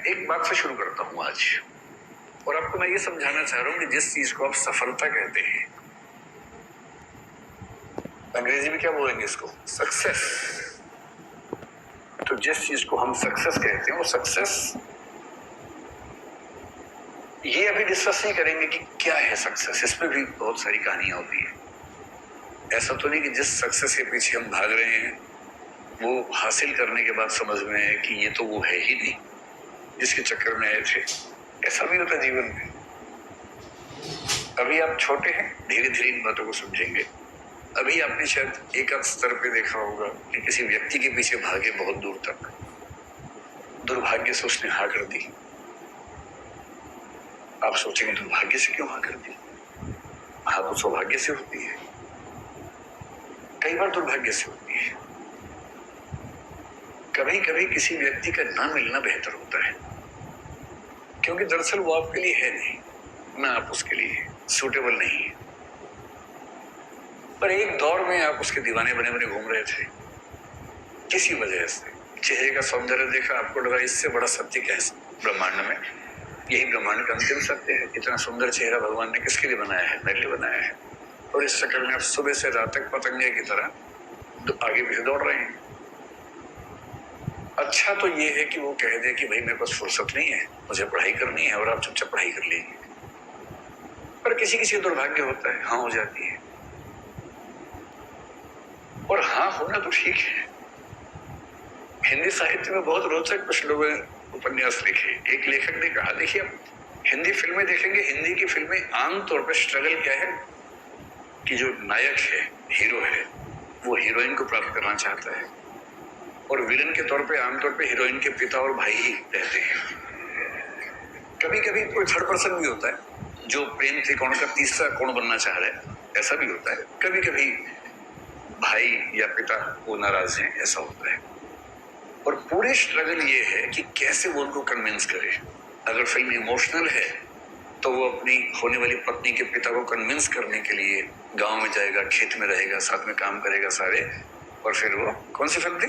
एक बात से शुरू करता हूं आज, और आपको मैं ये समझाना चाह रहा हूं कि जिस चीज को आप सफलता कहते हैं, अंग्रेजी में क्या बोलेंगे इसको, सक्सेस। तो जिस चीज को हम सक्सेस कहते हैं वो सक्सेस, ये अभी डिस्कस नहीं करेंगे कि क्या है सक्सेस, इसमें भी बहुत सारी कहानियां होती है। ऐसा तो नहीं कि जिस सक्सेस के पीछे हम भाग रहे हैं वो हासिल करने के बाद समझ में आए कि ये तो वो है ही नहीं जिसके चक्कर में आए थे। ऐसा भी होता जीवन में। अभी आप छोटे हैं, धीरे धीरे इन बातों को समझेंगे। अभी आपने शायद एक स्तर पे देखा होगा कि किसी व्यक्ति के पीछे भागे बहुत दूर तक, दुर्भाग्य से उसने हाँ कर दी। आप सोचेंगे दुर्भाग्य से क्यों हाँ कर दी? हाँ तो सौभाग्य से होती है, कई बार दुर्भाग्य से होती है। कभी कभी किसी व्यक्ति का ना मिलना बेहतर होता है, क्योंकि दरअसल वो आपके लिए है नहीं, ना आप उसके लिए सूटेबल नहीं है। पर एक दौर में आप उसके दीवाने बने बने घूम रहे थे, किसी वजह से चेहरे का सौंदर्य देखा, आपको लगा इससे बड़ा सत्य क्या है ब्रह्मांड में, यही ब्रह्मांड का अंतिम सत्य है। इतना सुंदर चेहरा भगवान ने किसके लिए बनाया है? मेरे लिए बनाया है। और इस चक्कर में आप सुबह से रात तक पतंगे की तरह तो आगे पीछे दौड़ रहे हैं। अच्छा तो ये है कि वो कह दे कि भाई मेरे पास फुर्सत नहीं है, मुझे पढ़ाई करनी है, और आप चुपचाप पढ़ाई कर लेंगे। पर किसी किसी दुर्भाग्य होता है, हाँ हो जाती है। और हाँ होना तो ठीक है। हिंदी साहित्य में बहुत रोचक कुछ लोगों ने उपन्यास लिखे। एक लेखक ने कहा, देखिए आप हिंदी फिल्में देखेंगे, हिंदी की फिल्में आमतौर पर स्ट्रगल क्या है कि जो नायक है, हीरो है, वो हीरोइन को प्राप्त करना चाहता है, और विलन के तौर पे आमतौर पे हीरोइन के पिता और भाई ही रहते हैं। कभी कभी कोई थर्ड पर्सन भी होता है जो प्रेम त्रिकोण का तीसरा कोण बनना चाह रहा है, ऐसा भी होता है। कभी कभी भाई या पिता वो नाराज हैं, ऐसा होता है। और पूरी स्ट्रगल ये है कि कैसे वो उनको कन्विंस करे। अगर फिल्म इमोशनल है तो वो अपनी होने वाली पत्नी के पिता को कन्विंस करने के लिए गांव में जाएगा, खेत में रहेगा, साथ में काम करेगा सारे, और फिर वो कौन सी फिल्म थी,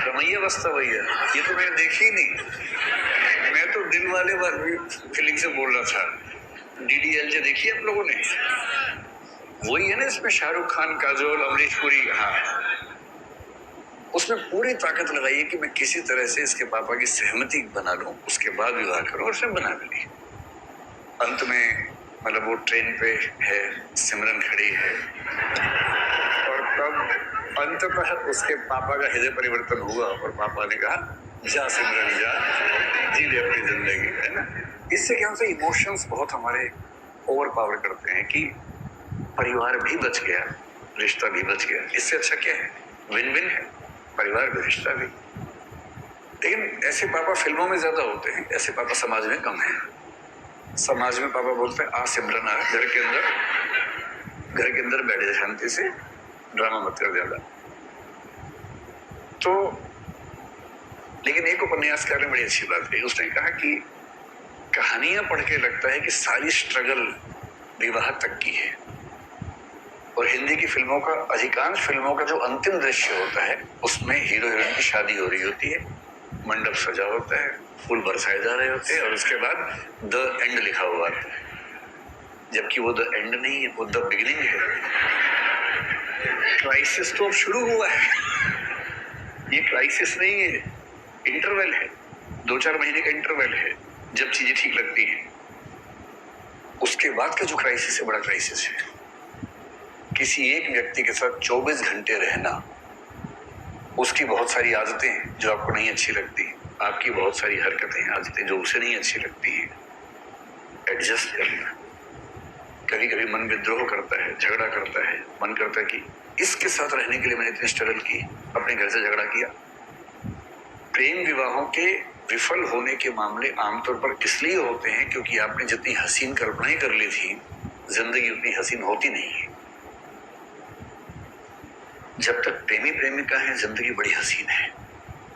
रमैया बस्ता भैया, ये तो मैंने देखी ही नहीं। मैं तो दिल वाले फीलिंग से बोल रहा था। DDLJ देखी आप लोगों ने? वही है ना, इसमें शाहरुख खान, काजोल, अमरीश पुरी। हाँ, उसमें पूरी ताकत लगाई कि मैं किसी तरह से इसके पापा की सहमति बना लूं, उसके बाद विवाह करूं, और उसने बना ली। अंत में मतलब वो ट्रेन पे है, सिमरन खड़ी है, और तब अंततः उसके पापा का हृदय परिवर्तन हुआ और पापा ने कहा, जा सिमरन जा, जी ले अपनी जिंदगी, है ना। इससे क्या होता है, इमोशंस बहुत हमारे ओवर पावर करते हैं कि परिवार भी बच गया, रिश्ता भी बच गया। इससे अच्छा क्या है? विन विन है, परिवार भी, रिश्ता भी। लेकिन ऐसे पापा फिल्मों में ज्यादा होते हैं, ऐसे पापा समाज में कम है। समाज में पापा बोलते हैं, आ सिमरन आ, घर के अंदर बैठ जा शांति से, ड्रामा मत कर ज्यादा। तो लेकिन एक उपन्यासकार ने बड़ी अच्छी बात कही। उसने कहा कि कहानियां पढ़ के लगता है कि सारी स्ट्रगल विवाह तक की है, और हिंदी की फिल्मों का, अधिकांश फिल्मों का जो अंतिम दृश्य होता है उसमें हीरो हीरोइन की शादी हो रही होती है, मंडप सजा होता है, फूल बरसाए जा रहे होते हैं, और उसके बाद द एंड लिखा हुआ आता है। जबकि वो द एंड नहीं है, वो द बिगिनिंग है। क्राइसिस तो अब शुरू हुआ है, ये क्राइसिस नहीं है, इंटरवल है, 2-4 महीने का इंटरवल है जब चीजें ठीक लगती हैं। उसके बाद का जो क्राइसिस है, बड़ा क्राइसिस है। किसी एक व्यक्ति के साथ 24 घंटे रहना, उसकी बहुत सारी आदतें जो आपको नहीं अच्छी लगती, आपकी बहुत सारी हरकतें, आदतें जो उसे नहीं अच्छी लगती हैं, एडजस्ट करना। कभी कभी मन विद्रोह करता है, झगड़ा करता है, मन करता है कि इसके साथ रहने के लिए मैंने इतनी स्ट्रगल की, अपने घर से झगड़ा किया। प्रेम विवाहों के विफल होने के मामले आमतौर पर इसलिए होते हैं क्योंकि आपने जितनी हसीन कल्पनाएं कर ली थी, जिंदगी उतनी हसीन होती नहीं है। जब तक प्रेमी प्रेमिका है, जिंदगी बड़ी हसीन है।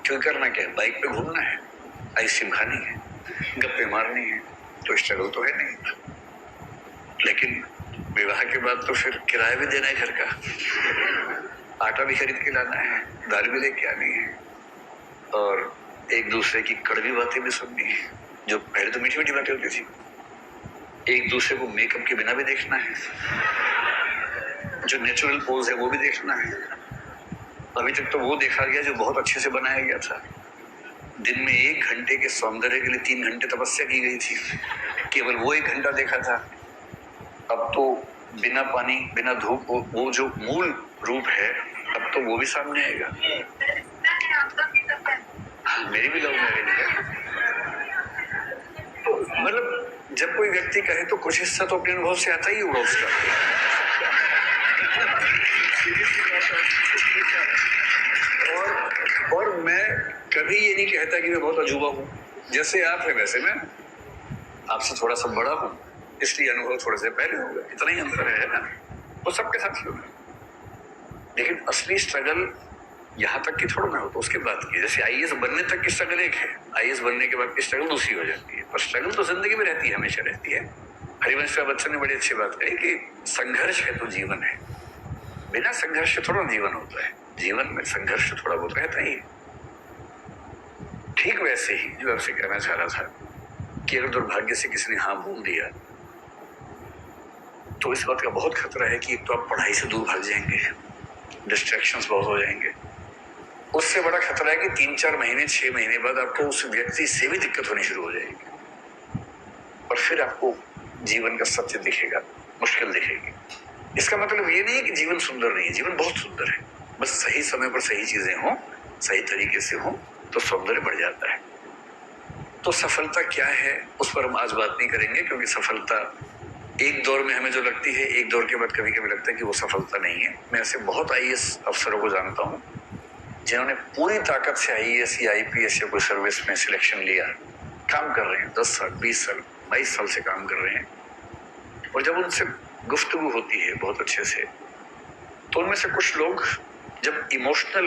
क्यों? करना क्या है? बाइक पे घूमना है, आइसक्रीम खानी है, गप्पे मारनी है, तो स्ट्रगल तो है नहीं। लेकिन विवाह के बाद तो फिर किराया भी देना है घर का, आटा भी खरीद के लाना है, दाल भी लेके आनी है, और एक दूसरे की कड़वी बातें भी सुननी, जो पहले तो मीठी मीठी बातें होती थी। एक दूसरे को मेकअप के बिना भी देखना है, जो नेचुरल पोज है वो भी देखना है। अभी तक तो वो देखा गया जो बहुत अच्छे से बनाया गया था। दिन में 1 घंटे के सौंदर्य के लिए 3 घंटे तपस्या की गई थी, केवल वो 1 घंटा देखा था। अब तो बिना पानी बिना धूप वो जो मूल रूप है, अब तो वो भी सामने आएगा। मेरी भी लव मैरिज है। तो मतलब जब कोई व्यक्ति कहे तो कुछ हिस्सा तो अपने अनुभव से आता ही होगा उसका। और मैं कभी ये नहीं कहता कि मैं बहुत अजूबा हूँ। जैसे आप है वैसे मैं आपसे थोड़ा सा बड़ा हूँ, इसलिए अनुभव थोड़े से पहले होगा, इतना ही अंतर है ना। वो सबके साथ ही होगा, लेकिन असली स्ट्रगल यहाँ तक की थोड़ा ना हो तो उसके बाद की। जैसे आईएएस बनने तक की स्ट्रगल एक है, आईएएस बनने के बाद की स्ट्रगल दूसरी हो जाती है। पर स्ट्रगल तो जिंदगी में रहती है, हमेशा रहती है। हरिवंश बच्चन ने बड़ी अच्छी बात कही कि संघर्ष है तो जीवन है, बिना संघर्ष थोड़ा जीवन होता है। जीवन में संघर्ष थोड़ा बहुत रहता ही। ठीक वैसे ही जो आपसे कहना चाह रहा था कि अगर दुर्भाग्य से किसी ने हाँ बोल दिया तो इस बात का बहुत खतरा है कि एक तो आप पढ़ाई से दूर भाग जाएंगे, डिस्ट्रैक्शंस बहुत हो जाएंगे। उससे बड़ा खतरा है कि 3-4 महीने 6 महीने बाद आपको उस व्यक्ति से भी दिक्कत होनी शुरू हो जाएगी और फिर आपको जीवन का सत्य दिखेगा, मुश्किल दिखेगी। इसका मतलब ये नहीं है कि जीवन सुंदर नहीं है, जीवन बहुत सुंदर है। बस सही समय पर सही चीजें हों, सही तरीके से हों तो सौंदर्य बढ़ जाता है। तो सफलता क्या है उस पर हम आज बात नहीं करेंगे, क्योंकि सफलता एक दौर में हमें जो लगती है, एक दौर के बाद कभी कभी लगता है कि वो सफलता नहीं है। मैं ऐसे बहुत आईएएस अफसरों को जानता हूँ जिन्होंने पूरी ताकत से आईएएस या आईपीएस या कोई सर्विस में सिलेक्शन लिया, काम कर रहे हैं 10 साल 20 साल 22 साल से काम कर रहे हैं। और जब उनसे गुफ्तगू होती है बहुत अच्छे से, तो उनमें से कुछ लोग जब इमोशनल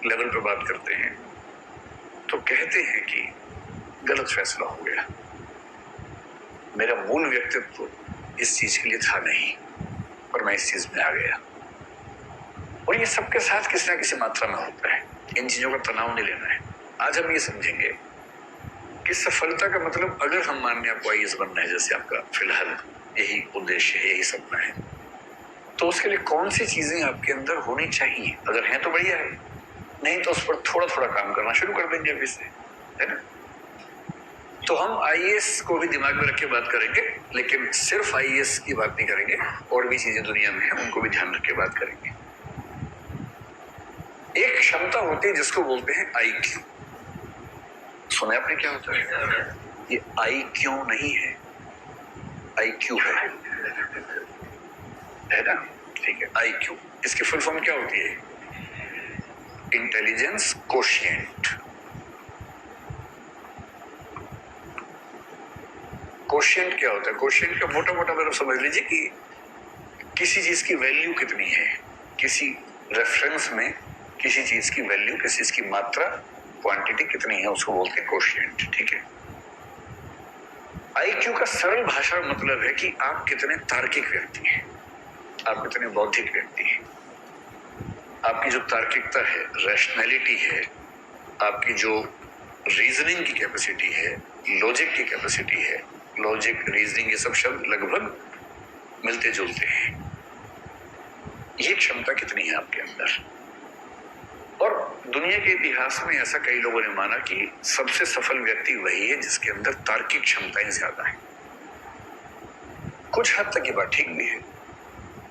लेवल पर बात करते हैं तो कहते हैं कि गलत फैसला हो गया, मेरा मूल व्यक्तित्व इस चीज के लिए था नहीं और मैं इस चीज में आ गया। और ये सबके साथ किसी ना किसी मात्रा में होता है, इन चीजों का तनाव नहीं लेना है। आज हम ये समझेंगे कि सफलता का मतलब, अगर हम मान लें आपको आईएएस बनना है, जैसे आपका फिलहाल यही उद्देश्य है, यही सपना है, तो उसके लिए कौन सी चीजें आपके अंदर होनी चाहिए। अगर हैं तो बढ़िया है, नहीं तो उस पर थोड़ा थोड़ा काम करना शुरू कर देंगे अभी से, है ना। तो हम आईएएस को भी दिमाग में रख के बात करेंगे, लेकिन सिर्फ आईएएस की बात नहीं करेंगे, और भी चीजें दुनिया में हैं उनको भी ध्यान रख के बात करेंगे। एक क्षमता होती है जिसको बोलते हैं आईक्यू। सुना आपने क्या होता है? ये आईक्यू नहीं है, आईक्यू है ना, ठीक है। आईक्यू, इसकी फुल फॉर्म क्या होती है? Intelligence quotient. कोशिएंट क्या होता है? कोशिएंट का मोटा मोटा मतलब समझ लीजिए कि किसी चीज की वैल्यू कितनी है, किसी रेफरेंस में किसी चीज की वैल्यू, किसी चीज की मात्रा, क्वांटिटी कितनी है, उसको बोलते हैं कोशिएंट, ठीक है। आईक्यू का सरल भाषा में मतलब है कि आप कितने तार्किक व्यक्ति हैं, आप कितने बौद्धिक व्यक्ति हैं। आपकी जो तार्किकता है, रैशनैलिटी है, आपकी जो रीजनिंग की कैपेसिटी है, लॉजिक की कैपेसिटी है, लॉजिक रीजनिंग ये सब शब्द लगभग मिलते जुलते हैं। ये क्षमता कितनी है आपके अंदर। और दुनिया के इतिहास में ऐसा कई लोगों ने माना कि सबसे सफल व्यक्ति वही है जिसके अंदर तार्किक क्षमताएं ज्यादा है। कुछ हद तक ये बात ठीक भी है,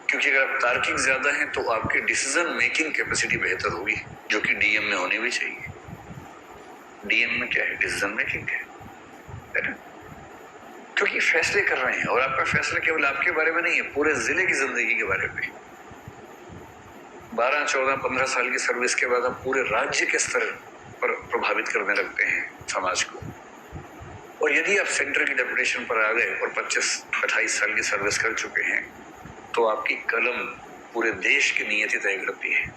क्योंकि अगर आप तार्किक ज्यादा हैं तो आपकी डिसीजन मेकिंग कैपेसिटी बेहतर होगी, जो कि डीएम में होनी भी चाहिए। डीएम में क्या है? डिसीजन मेकिंग है ना, क्योंकि फैसले कर रहे हैं और आपका फैसला केवल आपके बारे में नहीं है, पूरे जिले की जिंदगी के बारे में। 12, 14, 15 साल की सर्विस के बाद आप पूरे राज्य के स्तर पर प्रभावित करने लगते हैं समाज को। और यदि आप सेंटर की डेपुटेशन पर आ गए और 25-28 साल की सर्विस कर चुके हैं, तो आपकी कलम पूरे देश की नियति तय करती है।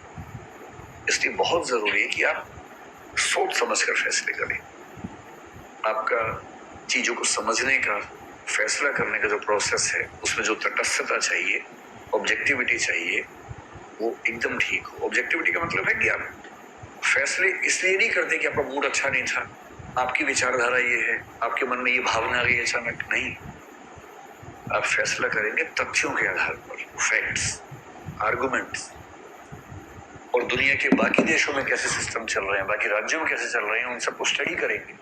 इसलिए बहुत जरूरी है कि आप सोच समझ कर फैसले करें। आपका चीजों को समझने का, फैसला करने का जो प्रोसेस है, उसमें जो तटस्थता चाहिए, ऑब्जेक्टिविटी चाहिए, वो एकदम ठीक हो। ऑब्जेक्टिविटी का मतलब है कि आप फैसले इसलिए नहीं करते कि आपका मूड अच्छा नहीं था, आपकी विचारधारा ये है, आपके मन में ये भावना आ गई अचानक, नहीं। आप फैसला करेंगे तथ्यों के आधार पर, फैक्ट्स, आर्गुमेंट्स, और दुनिया के बाकी देशों में कैसे सिस्टम चल रहे हैं, बाकी राज्यों में कैसे चल रहे हैं, उन सबको स्टडी करेंगे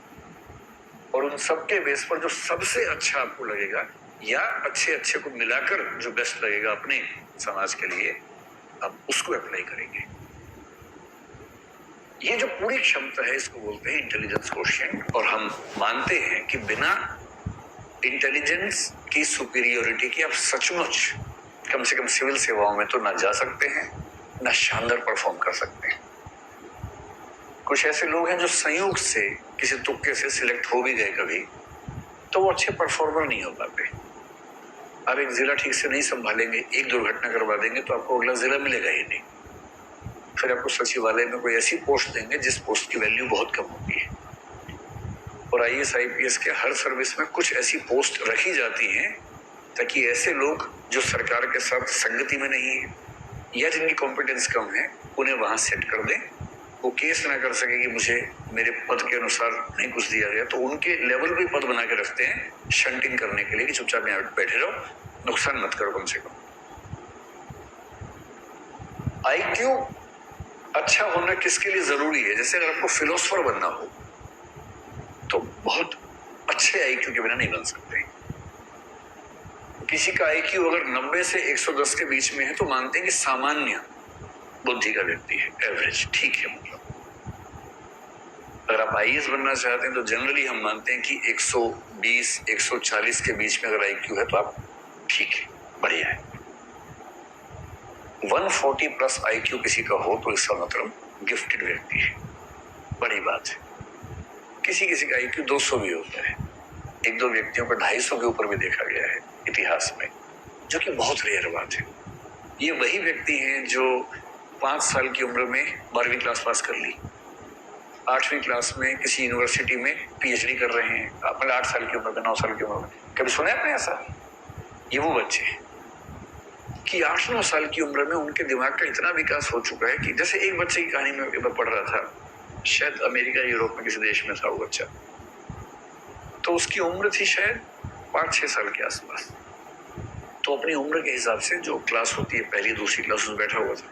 और उन सबके बेस पर जो सबसे अच्छा आपको लगेगा या अच्छे अच्छे को मिलाकर जो बेस्ट लगेगा अपने समाज के लिए, आप उसको अप्लाई करेंगे। ये जो पूरी क्षमता है इसको बोलते हैं इंटेलिजेंस कोशिएंट। और हम मानते हैं कि बिना इंटेलिजेंस की सुपीरियोरिटी की आप सचमुच कम से कम सिविल सेवाओं में तो ना जा सकते हैं, ना शानदार परफॉर्म कर सकते हैं। कुछ ऐसे लोग हैं जो संयोग से किसी तुक्के से सिलेक्ट हो भी गए कभी, तो वो अच्छे परफॉर्मर नहीं हो पाते। आप एक जिला ठीक से नहीं संभालेंगे, एक दुर्घटना करवा देंगे तो आपको अगला जिला मिलेगा ही नहीं। फिर आपको सचिवालय में कोई ऐसी पोस्ट देंगे जिस पोस्ट की वैल्यू बहुत कम होती है। और IAS IPS के हर सर्विस में कुछ ऐसी पोस्ट रखी जाती हैं ताकि ऐसे लोग जो सरकार के साथ संगति में नहीं है या जिनकी कॉम्पिटेंस कम है उन्हें वहां सेट कर दें। वो केस ना कर सके कि मुझे मेरे पद के अनुसार नहीं कुछ दिया गया, तो उनके लेवल पे पद बना के रखते हैं शंटिंग करने के लिए कि चुपचाप यहाँ बैठे रहो, नुकसान मत करो कम से कम। IQ अच्छा होना किसके लिए जरूरी है? जैसे अगर आपको फिलोसोफर बनना हो तो बहुत अच्छे IQ के बिना नहीं बन सकते। किसी का IQ अगर 90 से 110 के बीच में है तो मानते हैं कि सामान्य बुद्धि का व्यक्ति है, एवरेज, ठीक है। मतलब अगर आप IAS बनना चाहते हैं तो जनरली हम मानते हैं कि 120 140 के बीच में अगर IQ है तो आप ठीक है, बढ़िया है। 140 प्लस IQ किसी का हो तो इसका मतलब गिफ्टेड व्यक्ति है, बड़ी बात है। किसी किसी का IQ 200 भी होता है, एक दो व्यक्तियों का 250 के ऊपर भी देखा गया है इतिहास में, जो कि बहुत रेयर बात है। ये वही व्यक्ति हैं जो 5 साल की उम्र में 12वीं क्लास पास कर ली, 8वीं क्लास में किसी यूनिवर्सिटी में PhD कर रहे हैं, मतलब 8 साल की उम्र में, 9 साल की उम्र में। कभी सुना है आपने ऐसा? ये वो बच्चे हैं कि 8-9 साल की उम्र में उनके दिमाग का इतना विकास हो चुका है कि जैसे एक बच्चे की कहानी में पढ़ रहा था, शायद अमेरिका यूरोप में किसी देश में था वो बच्चा, तो उसकी उम्र थी शायद 5-6 साल के आसपास। तो अपनी उम्र के हिसाब से जो क्लास होती है पहली दूसरी क्लास में बैठा हुआ था।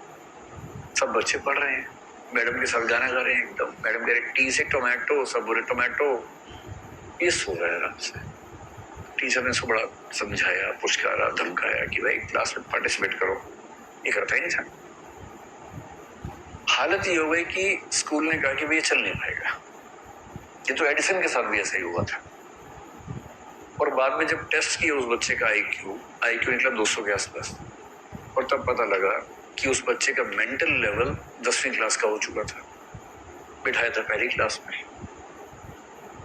सब बच्चे पढ़ रहे हैं, मैडम के साथ गाना गा रहे हैं एकदम, मैडम कह रहे टी से टोमेटो, सब बोले टोमेटो, ये सो रहा है आराम से। टीचर ने उसको बड़ा समझाया, पुचकारा, धमकाया कि भाई क्लास में पार्टिसिपेट करो, ये करता ही नहीं था। हालत ये हो गई कि स्कूल ने कहा कि भाई ये चल नहीं पाएगा। ये तो एडिसन के साथ भी ऐसा ही हुआ था। और बाद में जब टेस्ट किया उस बच्चे का IQ निकला 200 के आसपास, और तब पता लगा कि उस बच्चे का मेंटल लेवल 10वीं क्लास का हो चुका था। बिठाया था पहली क्लास में,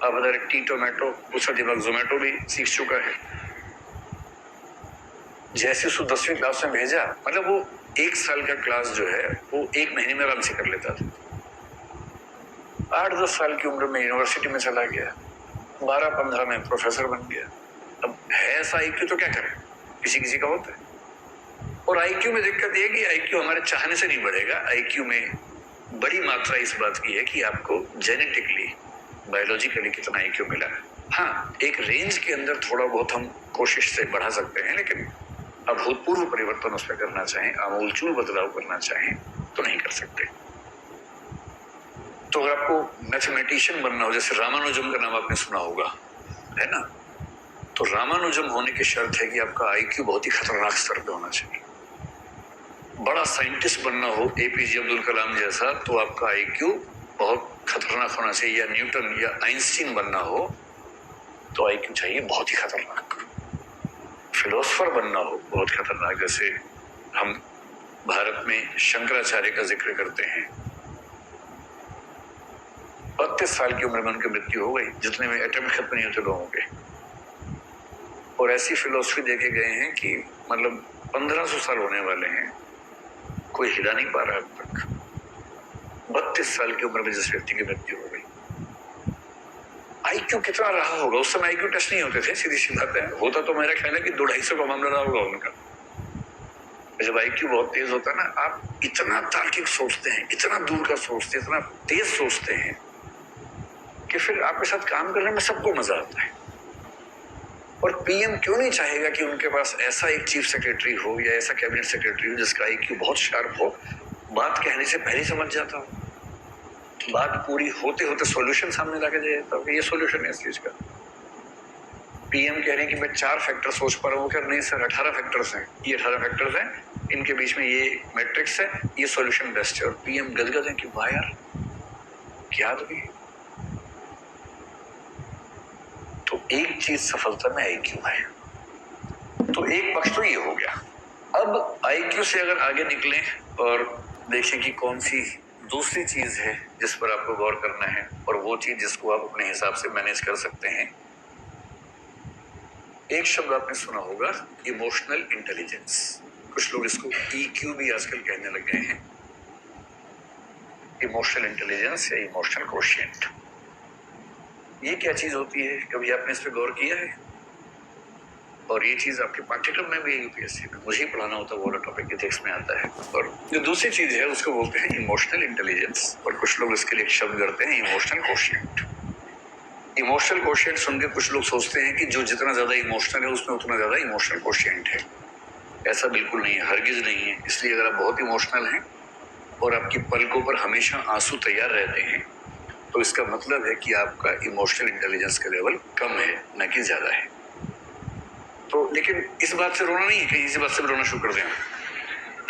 अब अगर टी टोमेटो, उसका दिमाग जोमेटो भी सीख चुका है। जैसे उसको 10वीं क्लास में भेजा, मतलब वो 1 साल का क्लास जो है वो 1 महीने में आराम से कर लेता था। 8-10 साल की उम्र में यूनिवर्सिटी में चला गया, 12-15 में प्रोफेसर बन गया। अब है ऐसा IQ तो क्या करें, किसी किसी का होता है। और IQ में दिक्कत ये कि IQ हमारे चाहने से नहीं बढ़ेगा। IQ में बड़ी मात्रा इस बात की है कि आपको जेनेटिकली, बायोलॉजिकली कितना IQ मिला है। हाँ, एक रेंज के अंदर थोड़ा बहुत हम कोशिश से बढ़ा सकते हैं, लेकिन अभूतपूर्व परिवर्तन उसमें करना चाहें, आमूलचूल बदलाव करना चाहें तो नहीं कर सकते। तो अगर आपको मैथमेटिशियन बनना हो, जैसे रामानुजम का नाम आपने सुना होगा, है ना, तो रामानुजम होने की शर्त है कि आपका IQ बहुत ही खतरनाक स्तर पे होना चाहिए। बड़ा साइंटिस्ट बनना हो APJ अब्दुल कलाम जैसा, तो आपका IQ बहुत खतरनाक होना चाहिए। या न्यूटन या आइंस्टीन बनना हो तो IQ चाहिए बहुत ही खतरनाक। फिलोसोफर बनना हो बहुत खतरनाक, जैसे हम भारत में शंकराचार्य का जिक्र करते हैं, 32 साल की उम्र में उनकी मृत्यु हो गई, जितने में एटम खत्म नहीं होते लोगों के। और ऐसी फिलोसफी देखे गए हैं कि मतलब 1500 साल होने वाले हैं, कोई हिला नहीं पा रहा अब तक। 32 साल की उम्र में जिस व्यक्ति की मृत्यु हो गई, IQ कितना रहा होगा? उस समय IQ टेस्ट नहीं होते थे, सीधी सी बात है। होता तो मेरा ख्याल है कि 200-250 का मामला रहा होगा उनका। जब IQ बहुत तेज होता है ना, आप इतना तार्किक सोचते हैं, इतना दूर का सोचते हैं, इतना तेज सोचते हैं कि फिर आपके साथ काम करने में सबको मजा आता है। और पीएम क्यों नहीं चाहेगा कि उनके पास ऐसा एक चीफ सेक्रेटरी हो या ऐसा कैबिनेट सेक्रेटरी हो जिसका आईक्यू बहुत शार्प हो, बात कहने से पहले समझ जाता हो, बात पूरी होते होते सॉल्यूशन सामने लाके दे देता हो। ये सॉल्यूशन है इस चीज का। पीएम कह रहे हैं कि मैं 4 फैक्टर सोच पा रहा हूँ, नहीं सर 18 फैक्टर्स हैं, ये 18 फैक्टर्स हैं, इनके बीच में ये मैट्रिक्स है, ये सॉल्यूशन बेस्ट है। और पीएम गदगद है कि वाह यार क्या आदमी। तो एक चीज सफलता में आईक्यू है, तो एक पक्ष तो ये हो गया। अब आईक्यू से अगर आगे निकलें और देखें कि कौन सी दूसरी चीज है जिस पर आपको गौर करना है, और वो चीज जिसको आप अपने हिसाब से मैनेज कर सकते हैं। एक शब्द आपने सुना होगा, इमोशनल इंटेलिजेंस। कुछ लोग इसको ईक्यू भी आजकल कहने लग गए हैं। इमोशनल इंटेलिजेंस या इमोशनल कोशिएंट, ये क्या चीज होती है? कभी आपने इस पर गौर किया है? और ये चीज आपके पाठ्यक्रम में भी है, यूपीएससी में मुझे ही पढ़ाना होता है, वो वाला टॉपिक एथिक्स में आता है। और जो दूसरी चीज है उसको बोलते हैं इमोशनल इंटेलिजेंस, और कुछ लोग इसके लिए एक शब्द करते हैं इमोशनल कोशिएंट। इमोशनल कोशिएंट सुन के कुछ लोग सोचते हैं कि जो जितना ज्यादा इमोशनल है उसमें उतना ज्यादा इमोशनल कोशिएंट है। ऐसा बिल्कुल नहीं है, हरगिज नहीं है। इसलिए अगर आप बहुत इमोशनल हैं और आपकी पलकों पर हमेशा आंसू तैयार रहते हैं, तो इसका मतलब है कि आपका इमोशनल इंटेलिजेंस का लेवल कम है, न कि ज्यादा है। तो लेकिन इस बात से रोना नहीं है, कहीं इसी बात से रोना शुरू कर देना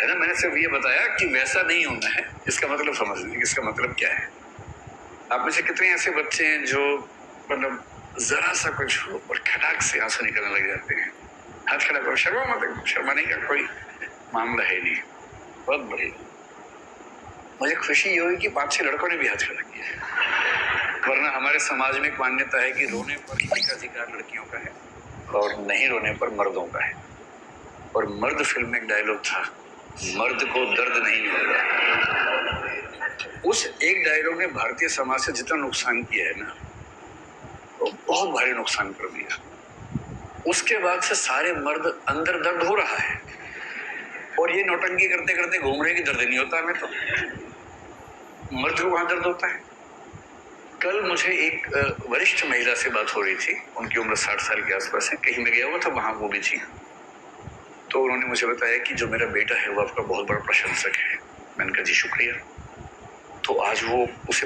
है ना। मैंने सिर्फ ये बताया कि वैसा नहीं होना है, इसका मतलब समझ लें, इसका मतलब क्या है। आप में से कितने ऐसे बच्चे हैं जो मतलब जरा सा कुछ हो और खटाक से आंसू निकलने लग जाते हैं? हाथ खड़ा करो, शर्मा मत, शर्माने का कोई मामला है नहीं। बहुत बढ़िया। मुझे खुशी ये हुई कि 5-6 लड़कों ने भी हाथ खड़ा किया, वरना हमारे समाज में एक मान्यता है कि रोने पर एकाधिकार लड़कियों का है और नहीं रोने पर मर्दों का है। और मर्द फिल्म में एक डायलॉग था, मर्द को दर्द नहीं होगा। उस एक डायलॉग ने भारतीय समाज से जितना नुकसान किया है ना, तो बहुत भारी नुकसान कर दिया। उसके बाद से सारे मर्द अंदर दर्द हो रहा है, और ये नौटंकी करते करते घूम रहे कि दर्द नहीं होता हमें। तो मर्द को वहां दर्द होता है। कल मुझे एक वरिष्ठ महिला से बात हो रही थी, उनकी उम्र 60 साल के आसपास है, कहीं मैं गया हुआ था, वहां वो भी थी। तो उन्होंने मुझे बताया कि जो मेरा बेटा है वो आपका बहुत बड़ा प्रशंसक है। मैंने कहा जी शुक्रिया। तो आज वो उसे